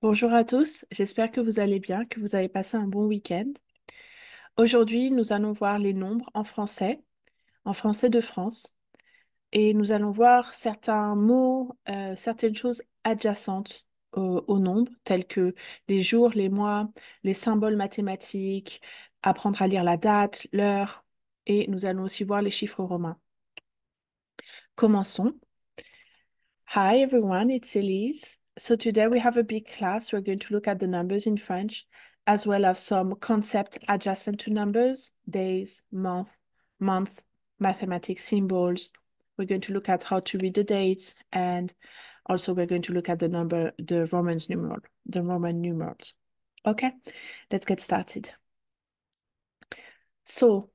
Bonjour à tous, j'espère que vous allez bien, que vous avez passé un bon week-end. Aujourd'hui, nous allons voir les nombres en français de France, et nous allons voir certains mots, certaines choses adjacentes aux nombres, tels que les jours, les mois, les symboles mathématiques, apprendre à lire la date, l'heure, et nous allons aussi voir les chiffres romains. Commençons. Hi everyone, it's Elise. So today we have a big class. We're going to look at the numbers in French, as well as some concepts adjacent to numbers, days, month, mathematics symbols. We're going to look at how to read the dates, and also we're going to look at the Roman numerals. Okay, let's get started. So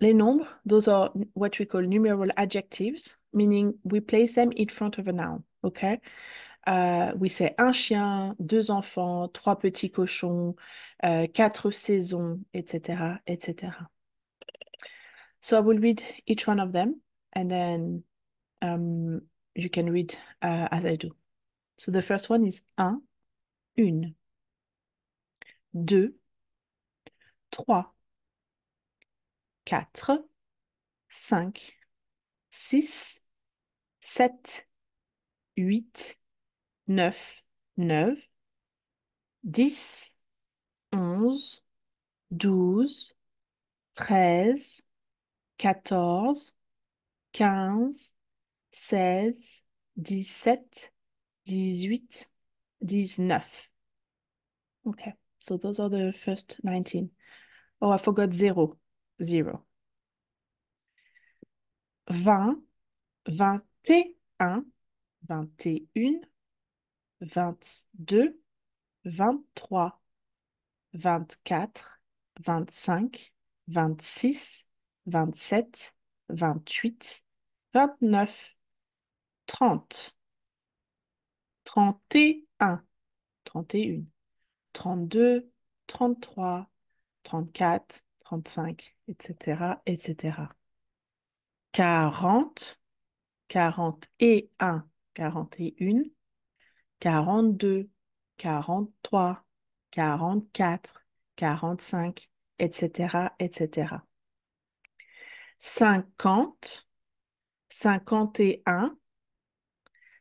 les nombres, those are what we call numeral adjectives, meaning we place them in front of a noun, okay? Oui, c'est un chien, deux enfants, trois petits cochons, quatre saisons, etc., etc. So I will read each one of them, and then you can read as I do. So the first one is un, une, deux, trois, quatre, cinq, six, sept, huit, neuf, neuf, 10, 11, 12, 13, 14, 15, 16, 17, 18, 19. Okay, so those are the first 19. Oh, I forgot zero. Zero. 20, 21, 21, 22, 23, 24, 25, 26, 27, 28, 29, 30, 31, 31, 32, 33, 34, 35, etc., etc. 40, 41, 41, 42, 43, 44, 45, etc., etc. 50, 51,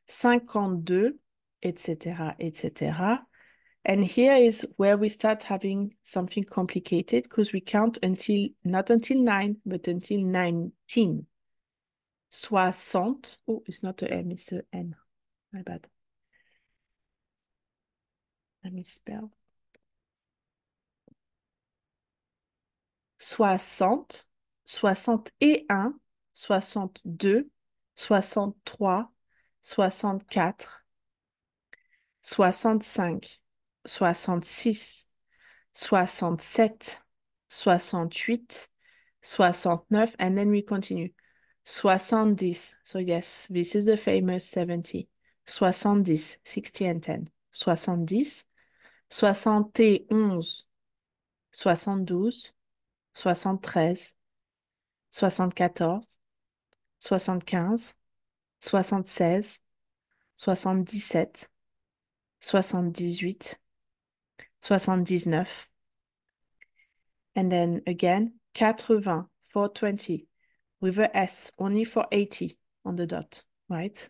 52, etc., etc. And here is where we start having something complicated because we count until, not until 9, but until 19. 60. Oh, it's not a M, it's a N. My bad. Let me spell. 60, 61, 62, 63, 64, 65, 66, 67, 68, 69, and then we continue. 70. So yes, this is the famous 70. 70, 60 and 10. 70, 71, 72, 73, 74, 75, 76, 77, 78, 79, and then again 80, 420, with a S only for 80 on the dot, right?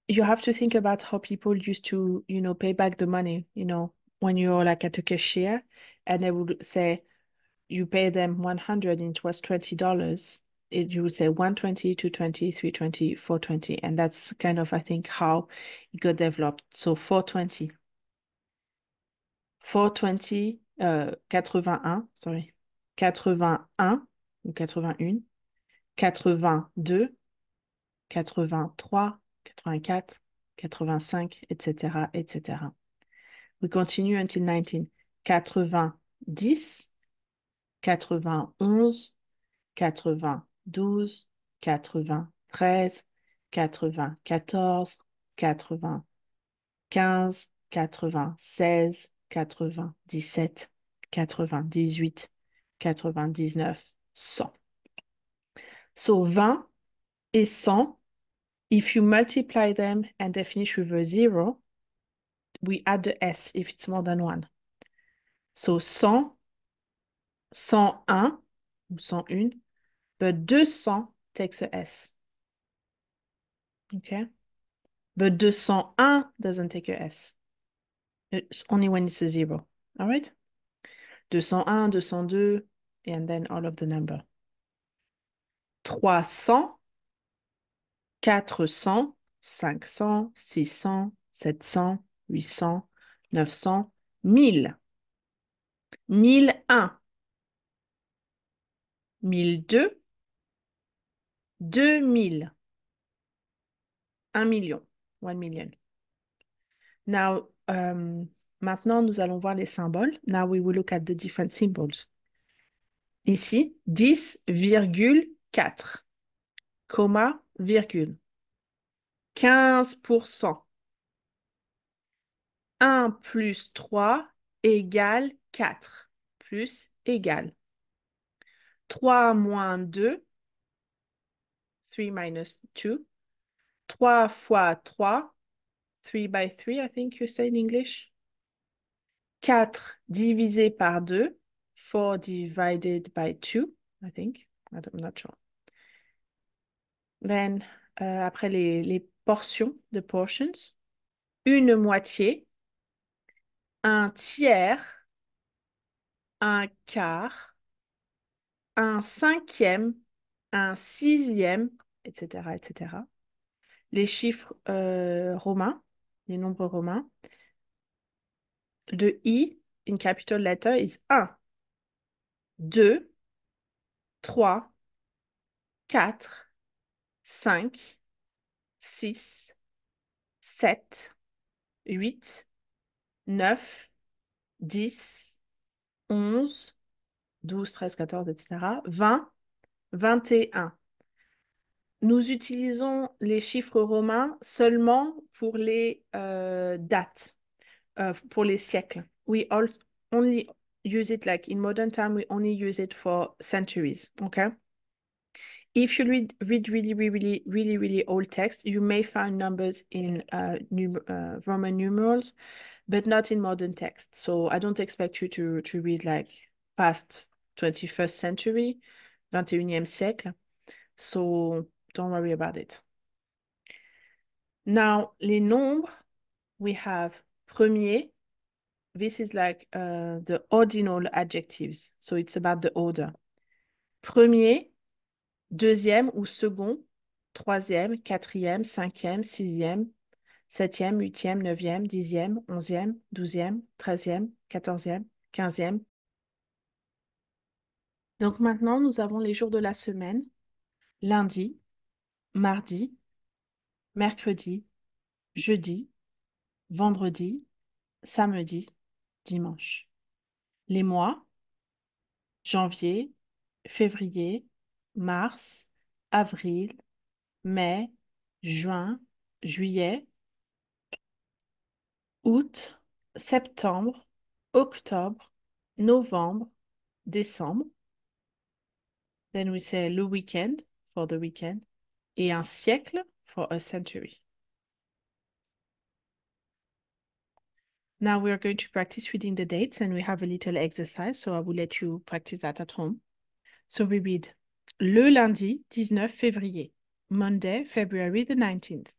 You have to think about how people used to, pay back the money, when you're like at a cashier and they would say you pay them 100 and it was $20. You would say 120, 220, 320, 420. And that's kind of, I think, how it got developed. So 420. 420, 81, sorry. 81 ou 81, 82, 83, 84, 85, etc., etc. We continue until 19. 90, 91, 92, 93, 94, 95, 96, 97, 98, 99, 100. So 20 et 100 If you multiply them and they finish with a 0, we add the S if it's more than 1. So 100, 101 ou 101, but 200 takes a S. Okay? But 201 doesn't take a S. It's only when it's a 0. All right? 201, 202, and then all of the number. 300, 400, 500, 600, 700, 800, 900, 1000. 1001, 1002, 2000, 1 million, 1 million. Now, maintenant, nous allons voir les symboles. Now we will look at the different symbols. Ici, 10,4, comma, virgule. 15%. 1 plus 3 égale 4. Plus égale. 3 moins 2, 3 minus 2. 3 fois 3, 3 by 3, I think you say in English. 4 divisé par 2, 4 divided by 2, I think. I'm not sure. Then, après les portions, the portions, une moitié, un tiers, un quart, un cinquième, un sixième, etc., etc. Les chiffres romains, les nombres romains. Le I, in capital letter, is 1, 2, 3, 4, 5, 6, 7, 8, 9, 10, 11, 12, 13, 14, etc. 20, 21. Nous utilisons les chiffres romains seulement pour les dates, pour les siècles. We only use it like in modern time, we only use it for centuries, okay? If you read really old text, you may find numbers in Roman numerals, but not in modern text. So I don't expect you to read like past 21st century, 21e siècle. So don't worry about it. Now, les nombres, we have premier. This is like the ordinal adjectives. So it's about the order. Premier, deuxième ou second, troisième, quatrième, cinquième, sixième, septième, huitième, neuvième, dixième, onzième, douzième, treizième, quatorzième, quinzième. Donc maintenant, nous avons les jours de la semaine. Lundi, mardi, mercredi, jeudi, vendredi, samedi, dimanche. Les mois, janvier, février, mars, avril, mai, juin, juillet, août, septembre, octobre, novembre, décembre. Then we say le weekend for the weekend. Et un siècle for a century. Now we are going to practice reading the dates and we have a little exercise, so I will let you practice that at home. So we read le lundi 19 février, Monday, February the 19th.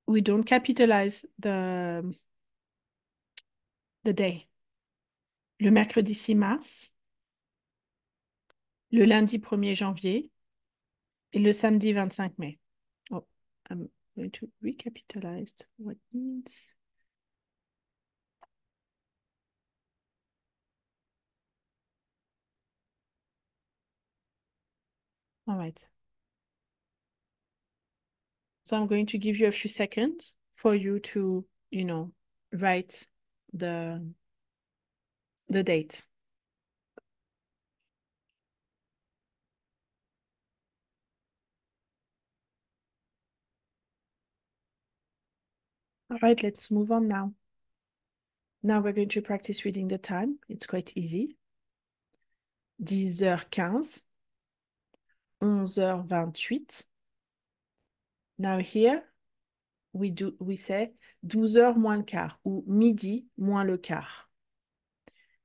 We don't capitalize the day. Le mercredi 6 mars, le lundi 1er janvier et le samedi 25 mai. Oh, I'm going to recapitalize what it means. All right. So I'm going to give you a few seconds for you to, write the date. All right, let's move on now. Now we're going to practice reading the time. It's quite easy. 10h15, 11h28, Now here, we say 12 heures moins le quart ou midi moins le quart.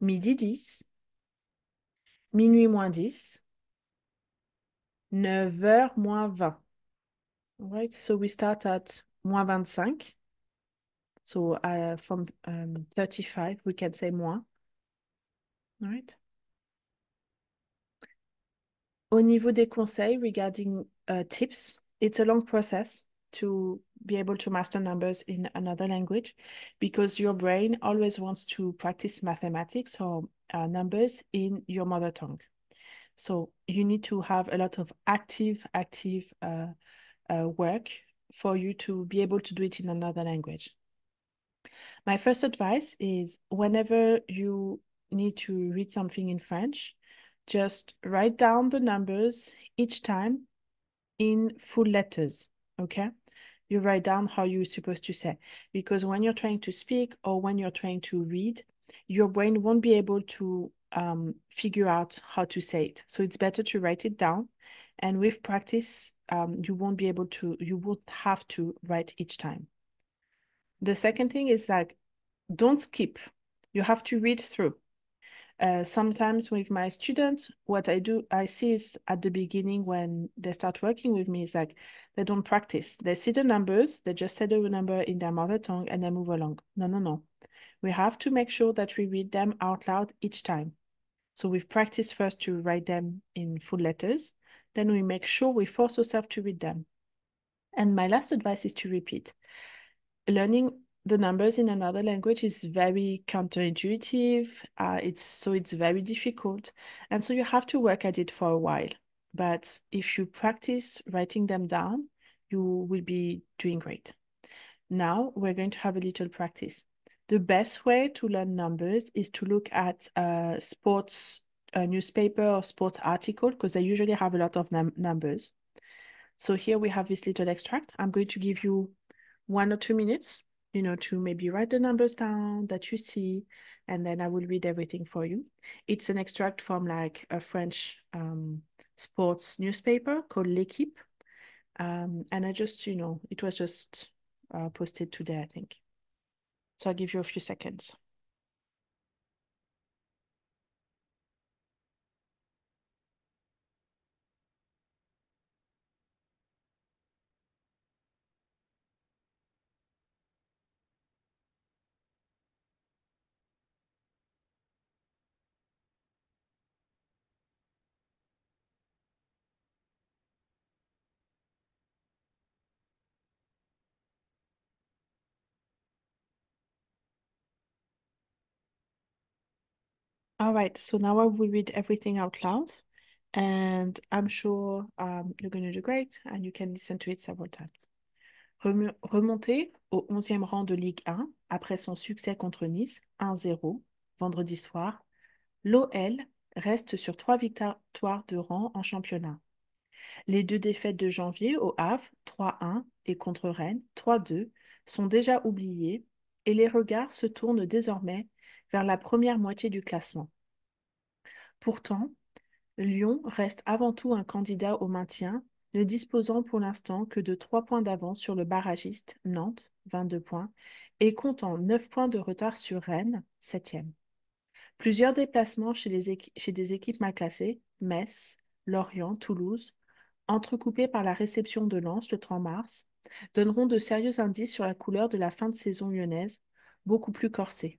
Midi 10, minuit moins 10, 9 heures moins 20. All right, so we start at moins 25. So from 35, we can say moins. All right. Au niveau des conseils regarding tips, it's a long process to be able to master numbers in another language because your brain always wants to practice mathematics or numbers in your mother tongue. So you need to have a lot of active work for you to be able to do it in another language. My first advice is whenever you need to read something in French, just write down the numbers each time in full letters, okay? You write down how you're supposed to say. Because when you're trying to speak or when you're trying to read, your brain won't be able to figure out how to say it. So it's better to write it down. And with practice, you won't have to write each time. The second thing is like, don't skip. You have to read through. Sometimes with my students, what I see is at the beginning when they start working with me is like they don't practice. They see the numbers, they just say the number in their mother tongue and they move along. No, no, no. We have to make sure that we read them out loud each time. So we practice first to write them in full letters. Then we make sure we force ourselves to read them. And my last advice is to repeat. Learning the numbers in another language is very counterintuitive. It's very difficult. And so you have to work at it for a while. But if you practice writing them down, you will be doing great. Now we're going to have a little practice. The best way to learn numbers is to look at sports newspaper or sports article because they usually have a lot of numbers. So here we have this little extract. I'm going to give you 1 or 2 minutes, to maybe write the numbers down that you see, and then I will read everything for you. It's an extract from like a French sports newspaper called L'Équipe. And it was just posted today, I think. So I'll give you a few seconds. All right, so now I will read everything out loud, and I'm sure you're going to do great, and you can listen to it several times. Remonté au 11e rang de Ligue 1 après son succès contre Nice 1-0 vendredi soir, l'OL reste sur 3 victoires de rang en championnat. Les 2 défaites de janvier au Havre 3-1 et contre Rennes 3-2 sont déjà oubliées et les regards se tournent désormais vers la première moitié du classement. Pourtant, Lyon reste avant tout un candidat au maintien, ne disposant pour l'instant que de 3 points d'avance sur le barragiste Nantes, 22 points, et comptant 9 points de retard sur Rennes, 7e. Plusieurs déplacements chez des équipes mal classées, Metz, Lorient, Toulouse, entrecoupés par la réception de Lens le 30 mars, donneront de sérieux indices sur la couleur de la fin de saison lyonnaise, beaucoup plus corsée.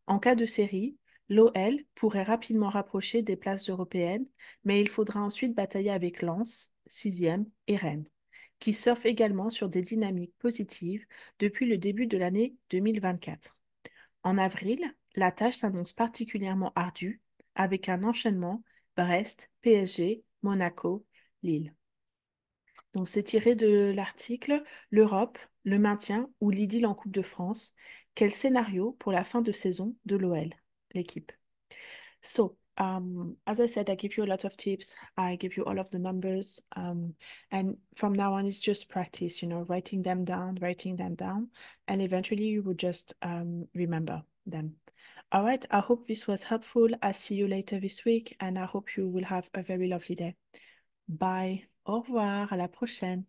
En cas de série, l'OL pourrait rapidement rapprocher des places européennes, mais il faudra ensuite batailler avec Lens, 6e, et Rennes, qui surfent également sur des dynamiques positives depuis le début de l'année 2024. En avril, la tâche s'annonce particulièrement ardue, avec un enchaînement Brest, PSG, Monaco, Lille. Donc, c'est tiré de l'article L'Europe, le maintien ou l'idylle en Coupe de France. Quel scénario pour la fin de saison de l'OL, l'équipe? So, as I said, I give you a lot of tips. I give you all of the numbers. And from now on, it's just practice, writing them down, and eventually you will just remember them. All right, I hope this was helpful. I'll see you later this week, and I hope you will have a very lovely day. Bye. Au revoir. À la prochaine.